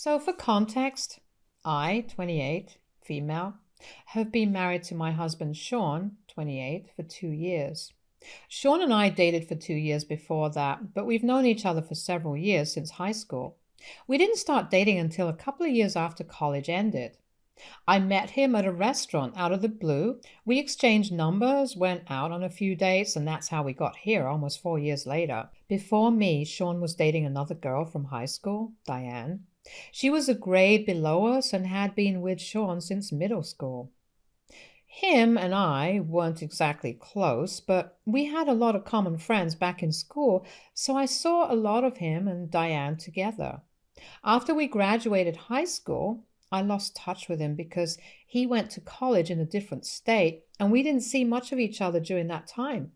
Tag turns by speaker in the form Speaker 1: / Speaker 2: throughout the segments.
Speaker 1: So, for context, I, 28, female, have been married to my husband Sean, 28, for 2 years. Sean and I dated for 2 years before that, but we've known each other for several years since high school. We didn't start dating until a couple of years after college ended. I met him at a restaurant out of the blue. We exchanged numbers, went out on a few dates, and that's how we got here almost 4 years later. Before me, Sean was dating another girl from high school, Diane. She was a grade below us and had been with Sean since middle school. Him and I weren't exactly close, but we had a lot of common friends back in school, so I saw a lot of him and Diane together. After we graduated high school, I lost touch with him because he went to college in a different state and we didn't see much of each other during that time.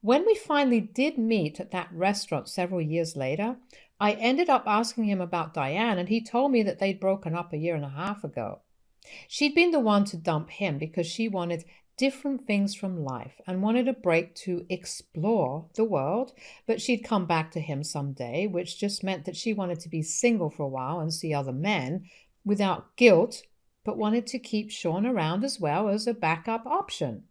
Speaker 1: When we finally did meet at that restaurant several years later, I ended up asking him about Diane and he told me that they'd broken up a year and a half ago. She'd been the one to dump him because she wanted different things from life and wanted a break to explore the world, but she'd come back to him someday, which just meant that she wanted to be single for a while and see other men without guilt, but wanted to keep Sean around as well as a backup option.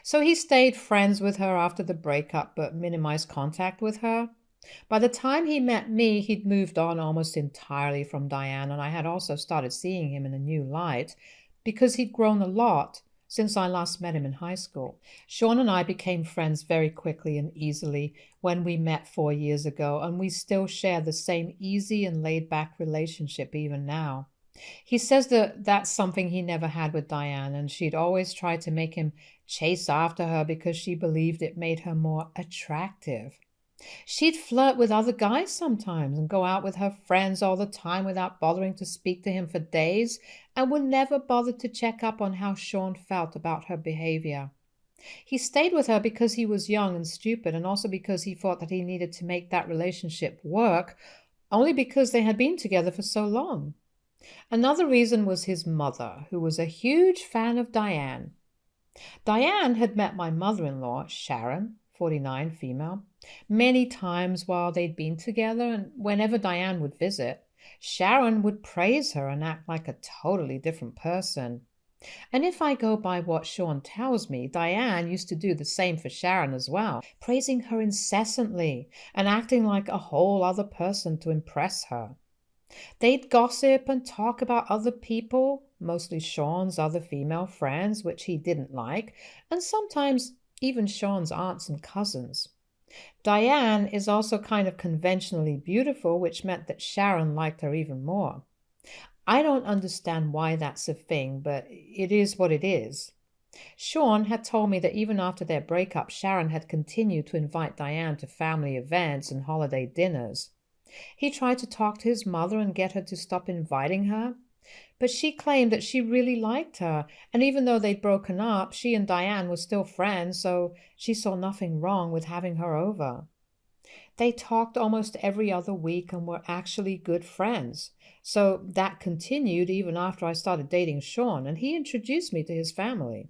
Speaker 1: So he stayed friends with her after the breakup, but minimized contact with her. By the time he met me, he'd moved on almost entirely from Diane, and I had also started seeing him in a new light because he'd grown a lot since I last met him in high school. Sean and I became friends very quickly and easily when we met 4 years ago, and we still share the same easy and laid-back relationship even now. He says that that's something he never had with Diane, and she'd always tried to make him chase after her because she believed it made her more attractive. She'd flirt with other guys sometimes and go out with her friends all the time without bothering to speak to him for days, and would never bother to check up on how Sean felt about her behavior. He stayed with her because he was young and stupid, and also because he thought that he needed to make that relationship work, only because they had been together for so long. Another reason was his mother, who was a huge fan of Diane. Diane had met my mother-in-law, Sharon, 49, female, many times while they'd been together, and whenever Diane would visit, Sharon would praise her and act like a totally different person. And if I go by what Sean tells me, Diane used to do the same for Sharon as well, praising her incessantly and acting like a whole other person to impress her. They'd gossip and talk about other people, mostly Sean's other female friends, which he didn't like, and sometimes even Sean's aunts and cousins. Diane is also kind of conventionally beautiful, which meant that Sharon liked her even more. I don't understand why that's a thing, but it is what it is. Sean had told me that even after their breakup, Sharon had continued to invite Diane to family events and holiday dinners. He tried to talk to his mother and get her to stop inviting her, but she claimed that she really liked her, and even though they'd broken up, she and Diane were still friends, so she saw nothing wrong with having her over. They talked almost every other week and were actually good friends, so that continued even after I started dating Sean, and he introduced me to his family.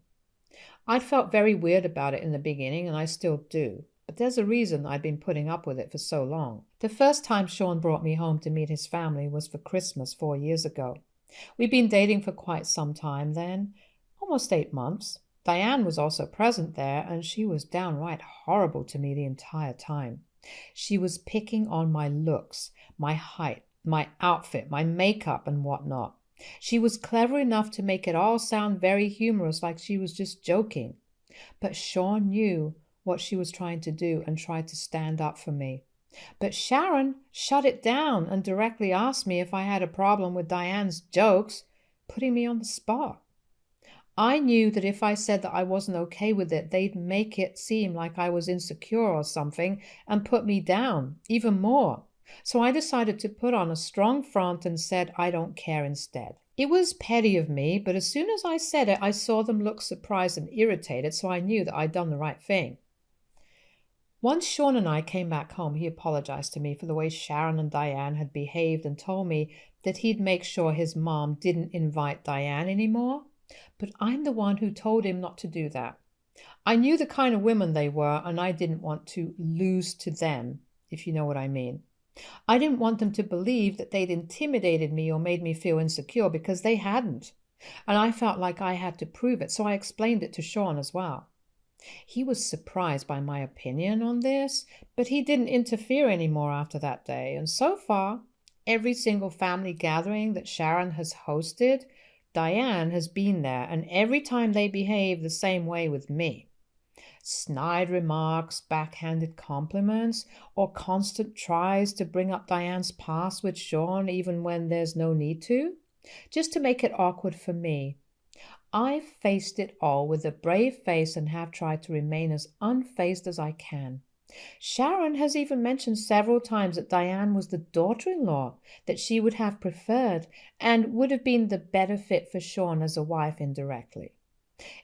Speaker 1: I'd felt very weird about it in the beginning, and I still do. But there's a reason I'd been putting up with it for so long. The first time Sean brought me home to meet his family was for Christmas 4 years ago. We'd been dating for quite some time then, almost 8 months. Diane was also present there, and she was downright horrible to me the entire time. She was picking on my looks, my height, my outfit, my makeup, and whatnot. She was clever enough to make it all sound very humorous, like she was just joking. But Sean knew what she was trying to do and tried to stand up for me. But Sharon shut it down and directly asked me if I had a problem with Diane's jokes, putting me on the spot. I knew that if I said that I wasn't okay with it, they'd make it seem like I was insecure or something and put me down even more. So I decided to put on a strong front and said I don't care instead. It was petty of me, but as soon as I said it, I saw them look surprised and irritated, so I knew that I'd done the right thing. Once Sean and I came back home, he apologized to me for the way Sharon and Diane had behaved and told me that he'd make sure his mom didn't invite Diane anymore. But I'm the one who told him not to do that. I knew the kind of women they were, and I didn't want to lose to them, if you know what I mean. I didn't want them to believe that they'd intimidated me or made me feel insecure because they hadn't. And I felt like I had to prove it, so I explained it to Sean as well. He was surprised by my opinion on this, but he didn't interfere anymore after that day. And so far, every single family gathering that Sharon has hosted, Diane has been there, and every time they behave the same way with me. Snide remarks, backhanded compliments, or constant tries to bring up Diane's past with Sean even when there's no need to, just to make it awkward for me. I've faced it all with a brave face and have tried to remain as unfazed as I can. Sharon has even mentioned several times that Diane was the daughter-in-law that she would have preferred and would have been the better fit for Sean as a wife indirectly.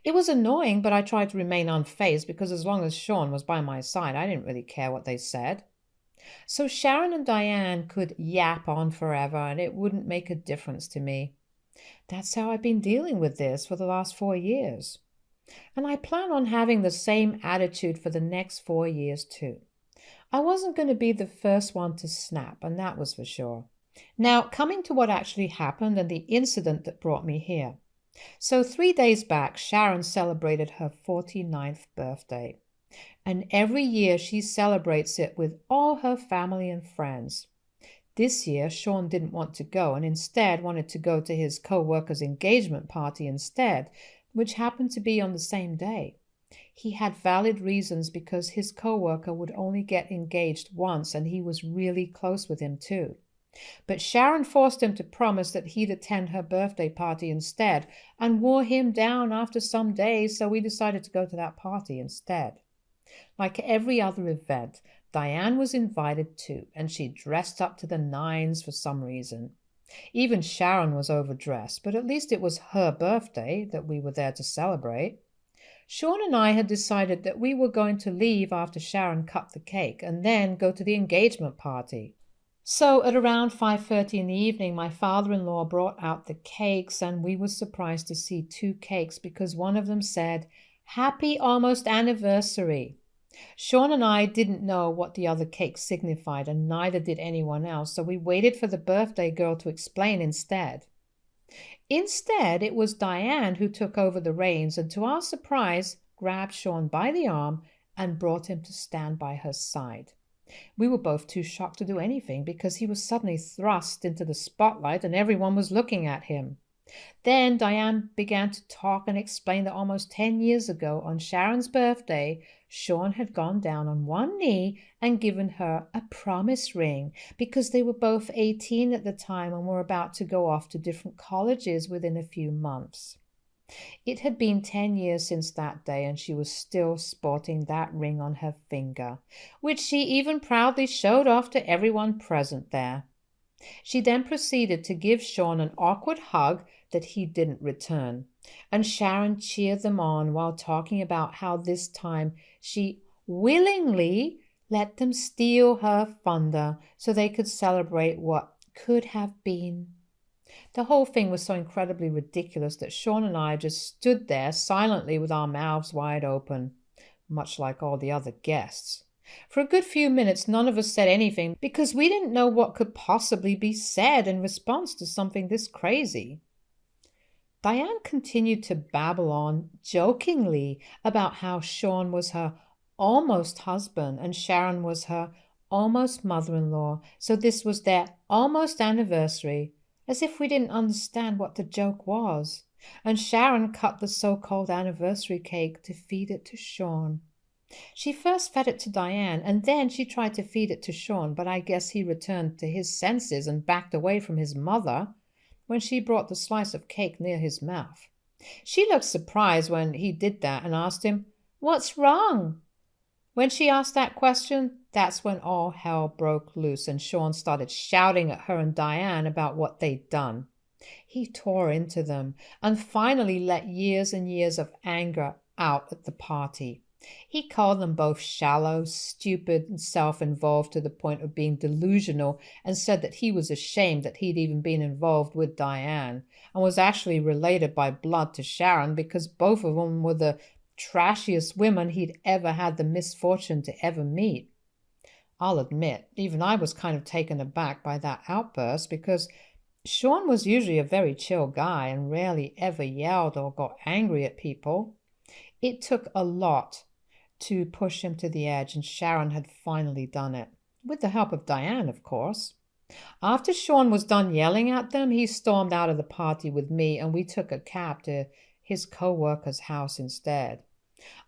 Speaker 1: It was annoying, but I tried to remain unfazed because as long as Sean was by my side, I didn't really care what they said. So Sharon and Diane could yap on forever and it wouldn't make a difference to me. That's how I've been dealing with this for the last 4 years. And I plan on having the same attitude for the next 4 years too. I wasn't going to be the first one to snap, and that was for sure. Now, coming to what actually happened and the incident that brought me here. So 3 days back, Sharon celebrated her 49th birthday. And every year she celebrates it with all her family and friends. This year, Sean didn't want to go and instead wanted to go to his co-worker's engagement party instead, which happened to be on the same day. He had valid reasons because his co-worker would only get engaged once and he was really close with him too. But Sharon forced him to promise that he'd attend her birthday party instead and wore him down after some days, so we decided to go to that party instead. Like every other event, Diane was invited too, and she dressed up to the nines for some reason. Even Sharon was overdressed, but at least it was her birthday that we were there to celebrate. Sean and I had decided that we were going to leave after Sharon cut the cake and then go to the engagement party. So at around 5:30 in the evening, my father-in-law brought out the cakes and we were surprised to see 2 cakes because one of them said, "Happy almost anniversary." Sean and I didn't know what the other cake signified and neither did anyone else, so we waited for the birthday girl to explain instead. Instead, it was Diane who took over the reins and to our surprise, grabbed Sean by the arm and brought him to stand by her side. We were both too shocked to do anything because he was suddenly thrust into the spotlight and everyone was looking at him. Then Diane began to talk and explain that almost 10 years ago, on Sharon's birthday, Sean had gone down on one knee and given her a promise ring because they were both 18 at the time and were about to go off to different colleges within a few months. It had been 10 years since that day and she was still sporting that ring on her finger, which she even proudly showed off to everyone present there. She then proceeded to give Sean an awkward hug that he didn't return, and Sharon cheered them on while talking about how this time she willingly let them steal her thunder so they could celebrate what could have been. The whole thing was so incredibly ridiculous that Sean and I just stood there silently with our mouths wide open, much like all the other guests. For a good few minutes, none of us said anything because we didn't know what could possibly be said in response to something this crazy. Diane continued to babble on jokingly about how Sean was her almost husband and Sharon was her almost mother-in-law, so this was their almost anniversary, as if we didn't understand what the joke was. And Sharon cut the so-called anniversary cake to feed it to Sean. She first fed it to Diane, and then she tried to feed it to Sean, but I guess he returned to his senses and backed away from his mother when she brought the slice of cake near his mouth. She looked surprised when he did that and asked him, "What's wrong?" When she asked that question, that's when all hell broke loose and Sean started shouting at her and Diane about what they'd done. He tore into them and finally let years and years of anger out at the party. He called them both shallow, stupid, and self-involved to the point of being delusional and said that he was ashamed that he'd even been involved with Diane and was actually related by blood to Sharon because both of them were the trashiest women he'd ever had the misfortune to ever meet. I'll admit, even I was kind of taken aback by that outburst because Sean was usually a very chill guy and rarely ever yelled or got angry at people. It took a lot to push him to the edge, and Sharon had finally done it, with the help of Diane, of course. After Sean was done yelling at them, he stormed out of the party with me, and we took a cab to his co-worker's house instead.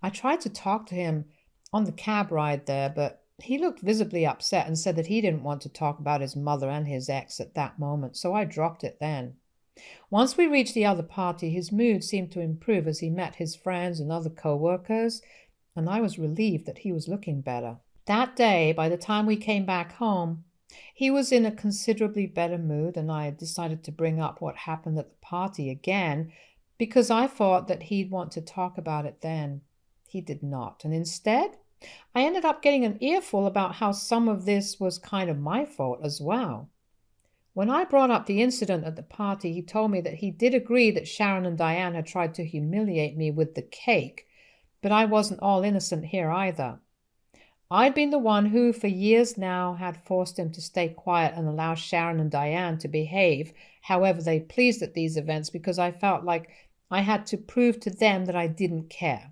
Speaker 1: I tried to talk to him on the cab ride there, but he looked visibly upset and said that he didn't want to talk about his mother and his ex at that moment, so I dropped it then. Once we reached the other party, his mood seemed to improve as he met his friends and other co-workers, and I was relieved that he was looking better. That day, by the time we came back home, he was in a considerably better mood, and I decided to bring up what happened at the party again because I thought that he'd want to talk about it then. He did not, and instead, I ended up getting an earful about how some of this was kind of my fault as well. When I brought up the incident at the party, he told me that he did agree that Sharon and Diane had tried to humiliate me with the cake, but I wasn't all innocent here either. I'd been the one who, for years now, had forced him to stay quiet and allow Sharon and Diane to behave however they pleased at these events because I felt like I had to prove to them that I didn't care.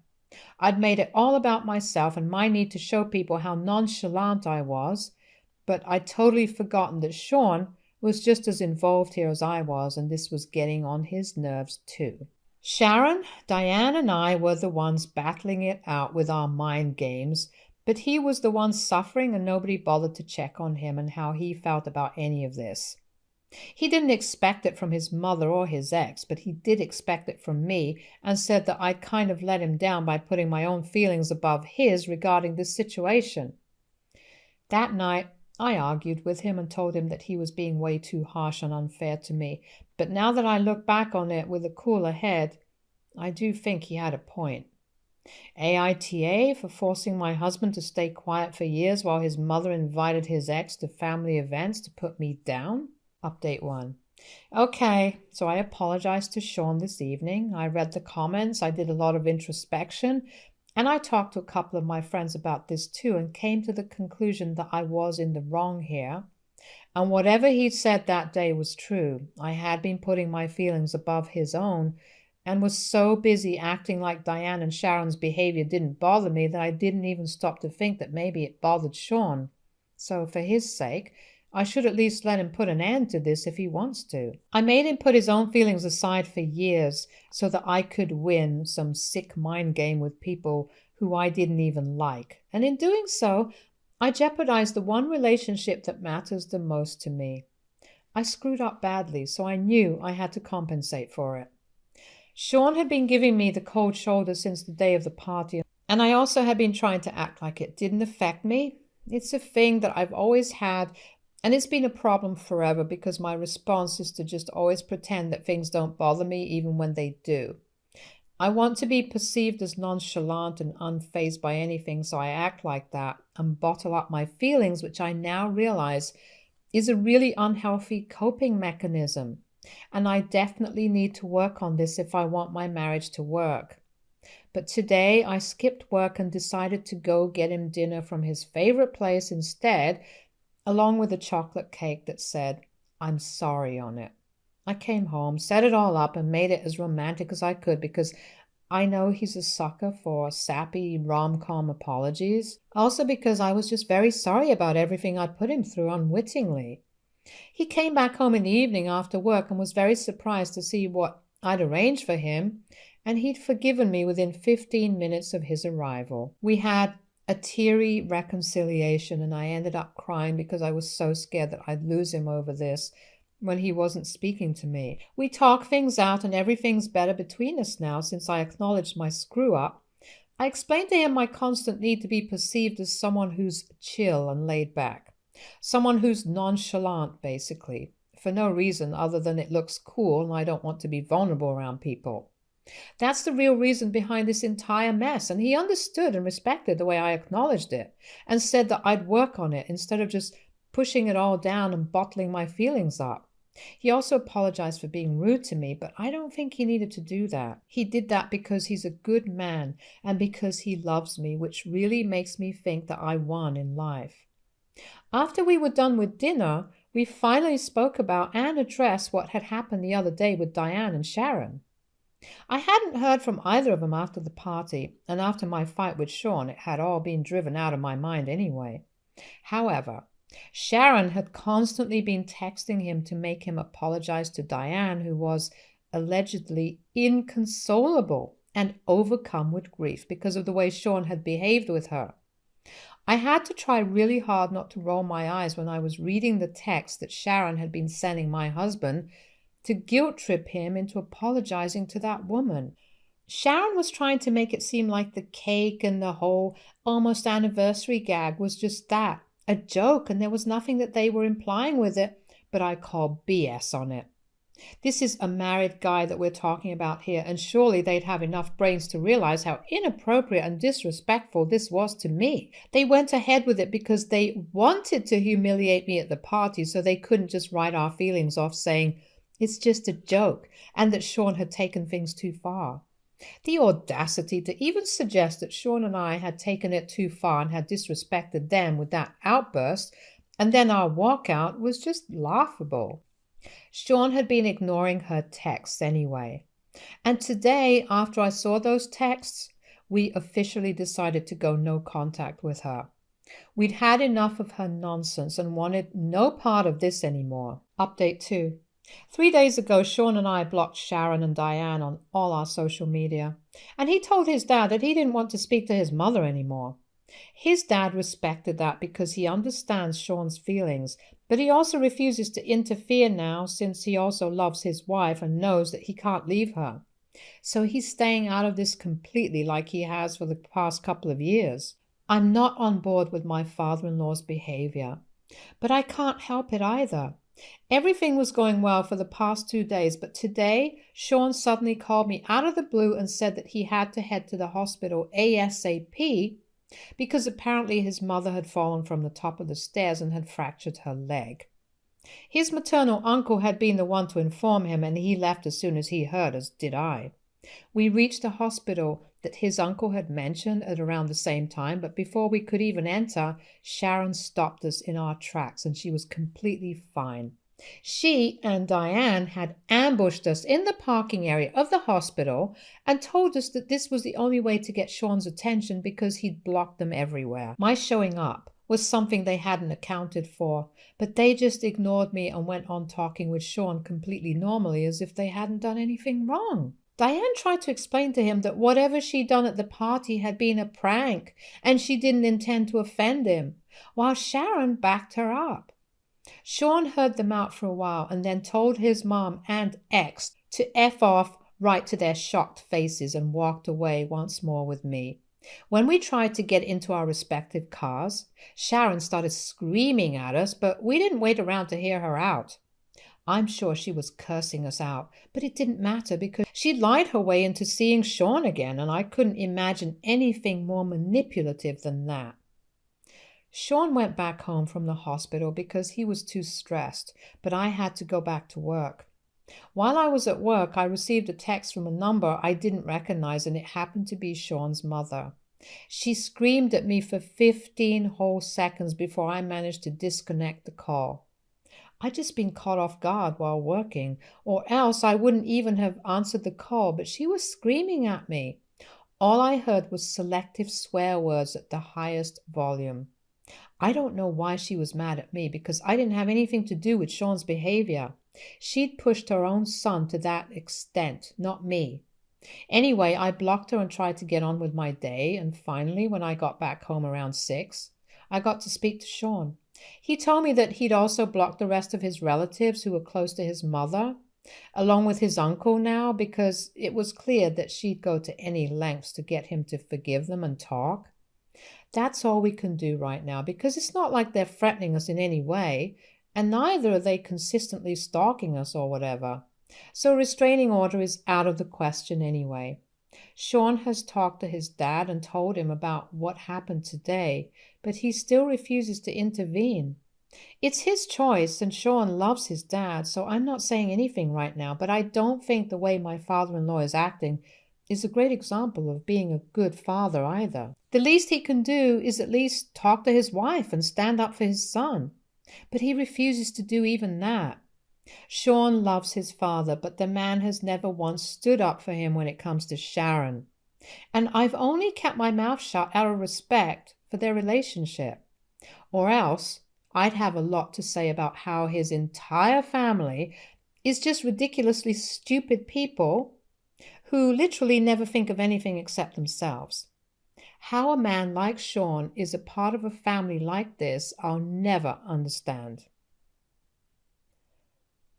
Speaker 1: I'd made it all about myself and my need to show people how nonchalant I was, but I'd totally forgotten that Sean was just as involved here as I was, and this was getting on his nerves too. Sharon, Diane, and I were the ones battling it out with our mind games, but he was the one suffering and nobody bothered to check on him and how he felt about any of this. He didn't expect it from his mother or his ex, but he did expect it from me and said that I'd kind of let him down by putting my own feelings above his regarding this situation. That night, I argued with him and told him that he was being way too harsh and unfair to me, but now that I look back on it with a cooler head, I do think he had a point. AITA for forcing my husband to stay quiet for years while his mother invited his ex to family events to put me down? Update 1. Okay, so I apologized to Sean this evening. I read the comments, I did a lot of introspection, and I talked to a couple of my friends about this too and came to the conclusion that I was in the wrong here. And whatever he'd said that day was true. I had been putting my feelings above his own and was so busy acting like Diane and Sharon's behavior didn't bother me that I didn't even stop to think that maybe it bothered Sean. So for his sake, I should at least let him put an end to this if he wants to. I made him put his own feelings aside for years so that I could win some sick mind game with people who I didn't even like. And in doing so, I jeopardized the one relationship that matters the most to me. I screwed up badly, so I knew I had to compensate for it. Sean had been giving me the cold shoulder since the day of the party, and I also had been trying to act like it didn't affect me. It's a thing that I've always had, and it's been a problem forever because my response is to just always pretend that things don't bother me even when they do. I want to be perceived as nonchalant and unfazed by anything, so I act like that and bottle up my feelings, which I now realize is a really unhealthy coping mechanism. And I definitely need to work on this if I want my marriage to work. But today I skipped work and decided to go get him dinner from his favorite place instead, along with a chocolate cake that said, "I'm sorry" on it. I came home, set it all up, and made it as romantic as I could because I know he's a sucker for sappy rom-com apologies. Also because I was just very sorry about everything I'd put him through unwittingly. He came back home in the evening after work and was very surprised to see what I'd arranged for him, and he'd forgiven me within 15 minutes of his arrival. We had a teary reconciliation, and I ended up crying because I was so scared that I'd lose him over this when he wasn't speaking to me. We talked things out and everything's better between us now since I acknowledged my screw-up. I explained to him my constant need to be perceived as someone who's chill and laid back. Someone who's nonchalant, basically, for no reason other than it looks cool and I don't want to be vulnerable around people. That's the real reason behind this entire mess, and he understood and respected the way I acknowledged it and said that I'd work on it instead of just pushing it all down and bottling my feelings up. He also apologized for being rude to me, but I don't think he needed to do that. He did that because he's a good man and because he loves me, which really makes me think that I won in life. After we were done with dinner, we finally spoke about and addressed what had happened the other day with Diane and Sharon. I hadn't heard from either of them after the party, and after my fight with Sean, it had all been driven out of my mind anyway. However, Sharon had constantly been texting him to make him apologize to Diane, who was allegedly inconsolable and overcome with grief because of the way Sean had behaved with her. I had to try really hard not to roll my eyes when I was reading the text that Sharon had been sending my husband to guilt trip him into apologizing to that woman. Sharon was trying to make it seem like the cake and the whole almost anniversary gag was just that, a joke, and there was nothing that they were implying with it, but I call BS on it. This is a married guy that we're talking about here, and surely they'd have enough brains to realize how inappropriate and disrespectful this was to me. They went ahead with it because they wanted to humiliate me at the party, so they couldn't just write our feelings off saying it's just a joke and that Sean had taken things too far. The audacity to even suggest that Sean and I had taken it too far and had disrespected them with that outburst, and then our walkout, was just laughable. Sean had been ignoring her texts anyway. And today, after I saw those texts, we officially decided to go no contact with her. We'd had enough of her nonsense and wanted no part of this anymore. Update 2. 3 days ago, Sean and I blocked Sharon and Diane on all our social media, and he told his dad that he didn't want to speak to his mother anymore. His dad respected that because he understands Sean's feelings, but he also refuses to interfere now since he also loves his wife and knows that he can't leave her. So he's staying out of this completely like he has for the past couple of years. I'm not on board with my father-in-law's behavior, but I can't help it either. Everything was going well for the past 2 days, but today Sean suddenly called me out of the blue and said that he had to head to the hospital ASAP because apparently his mother had fallen from the top of the stairs and had fractured her leg. His maternal uncle had been the one to inform him, and he left as soon as he heard, as did I. We reached the hospital that his uncle had mentioned at around the same time, but before we could even enter, Sharon stopped us in our tracks, and she was completely fine. She and Diane had ambushed us in the parking area of the hospital and told us that this was the only way to get Sean's attention because he'd blocked them everywhere. My showing up was something they hadn't accounted for, but they just ignored me and went on talking with Sean completely normally as if they hadn't done anything wrong. Diane tried to explain to him that whatever she'd done at the party had been a prank and she didn't intend to offend him, while Sharon backed her up. Sean heard them out for a while and then told his mom and ex to F off right to their shocked faces and walked away once more with me. When we tried to get into our respective cars, Sharon started screaming at us, but we didn't wait around to hear her out. I'm sure she was cursing us out, but it didn't matter because she lied her way into seeing Sean again, and I couldn't imagine anything more manipulative than that. Sean went back home from the hospital because he was too stressed, but I had to go back to work. While I was at work, I received a text from a number I didn't recognize, and it happened to be Sean's mother. She screamed at me for 15 whole seconds before I managed to disconnect the call. I'd just been caught off guard while working, or else I wouldn't even have answered the call, but she was screaming at me. All I heard was selective swear words at the highest volume. I don't know why she was mad at me because I didn't have anything to do with Sean's behavior. She'd pushed her own son to that extent, not me. Anyway, I blocked her and tried to get on with my day, and finally, when I got back home around 6, I got to speak to Sean. He told me that he'd also blocked the rest of his relatives who were close to his mother, along with his uncle now, because it was clear that she'd go to any lengths to get him to forgive them and talk. That's all we can do right now, because it's not like they're threatening us in any way, and neither are they consistently stalking us or whatever. So a restraining order is out of the question anyway. Sean has talked to his dad and told him about what happened today, but he still refuses to intervene. It's his choice, and Sean loves his dad, so I'm not saying anything right now, but I don't think the way my father-in-law is acting is a great example of being a good father either. The least he can do is at least talk to his wife and stand up for his son. But he refuses to do even that. Sean loves his father, but the man has never once stood up for him when it comes to Sharon. And I've only kept my mouth shut out of respect for their relationship. Or else I'd have a lot to say about how his entire family is just ridiculously stupid people who literally never think of anything except themselves. How a man like Sean is a part of a family like this, I'll never understand.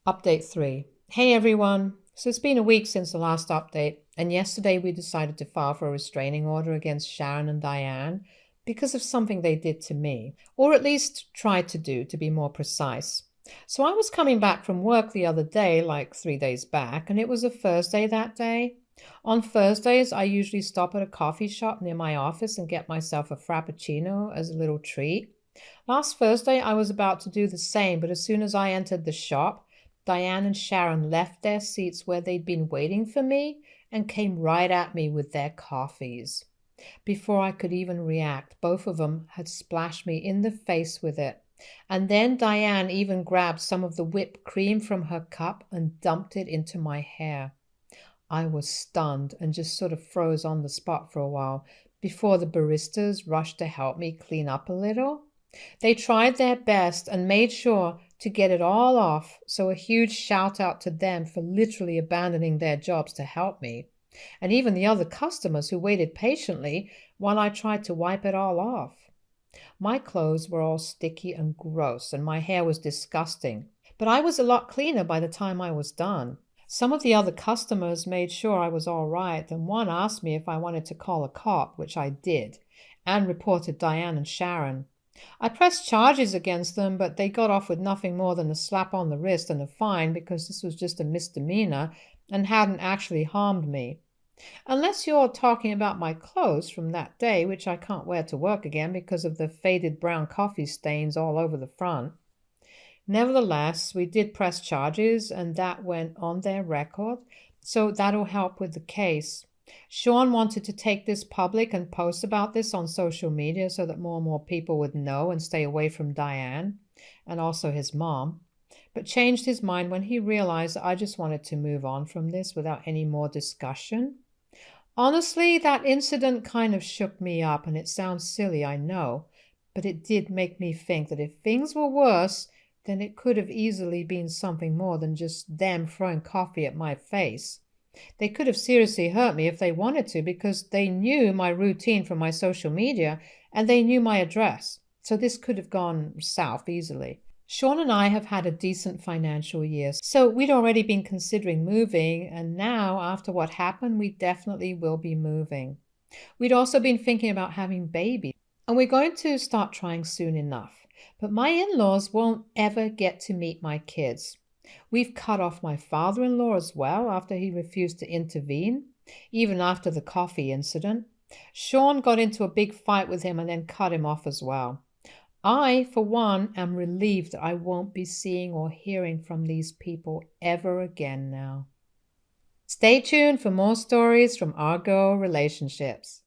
Speaker 1: Update 3. Hey everyone. So it's been a week since the last update, and yesterday we decided to file for a restraining order against Sharon and Diane because of something they did to me, or at least tried to do, to be more precise. So I was coming back from work the other day, like 3 days back, and it was a Thursday that day. On Thursdays, I usually stop at a coffee shop near my office and get myself a frappuccino as a little treat. Last Thursday, I was about to do the same, but as soon as I entered the shop, Diane and Sharon left their seats where they'd been waiting for me and came right at me with their coffees. Before I could even react, both of them had splashed me in the face with it. And then Diane even grabbed some of the whipped cream from her cup and dumped it into my hair. I was stunned and just sort of froze on the spot for a while before the baristas rushed to help me clean up a little. They tried their best and made sure to get it all off, so a huge shout out to them for literally abandoning their jobs to help me, and even the other customers who waited patiently while I tried to wipe it all off. My clothes were all sticky and gross, and my hair was disgusting, but I was a lot cleaner by the time I was done. Some of the other customers made sure I was all right, and one asked me if I wanted to call a cop, which I did, and reported Diane and Sharon. I pressed charges against them, but they got off with nothing more than a slap on the wrist and a fine because this was just a misdemeanor and hadn't actually harmed me. Unless you're talking about my clothes from that day, which I can't wear to work again because of the faded brown coffee stains all over the front. Nevertheless, we did press charges, and that went on their record, so that'll help with the case. Sean wanted to take this public and post about this on social media so that more and more people would know and stay away from Diane, and also his mom, but changed his mind when he realized that I just wanted to move on from this without any more discussion. Honestly, that incident kind of shook me up, and it sounds silly, I know, but it did make me think that if things were worse, then it could have easily been something more than just them throwing coffee at my face. They could have seriously hurt me if they wanted to because they knew my routine from my social media and they knew my address, so this could have gone south easily. Sean and I have had a decent financial year, so we'd already been considering moving, and now, after what happened, we definitely will be moving. We'd also been thinking about having babies, and we're going to start trying soon enough. But my in-laws won't ever get to meet my kids. We've cut off my father-in-law as well after he refused to intervene, even after the coffee incident. Sean got into a big fight with him and then cut him off as well. I, for one, am relieved that I won't be seeing or hearing from these people ever again now. Stay tuned for more stories from our girl relationships.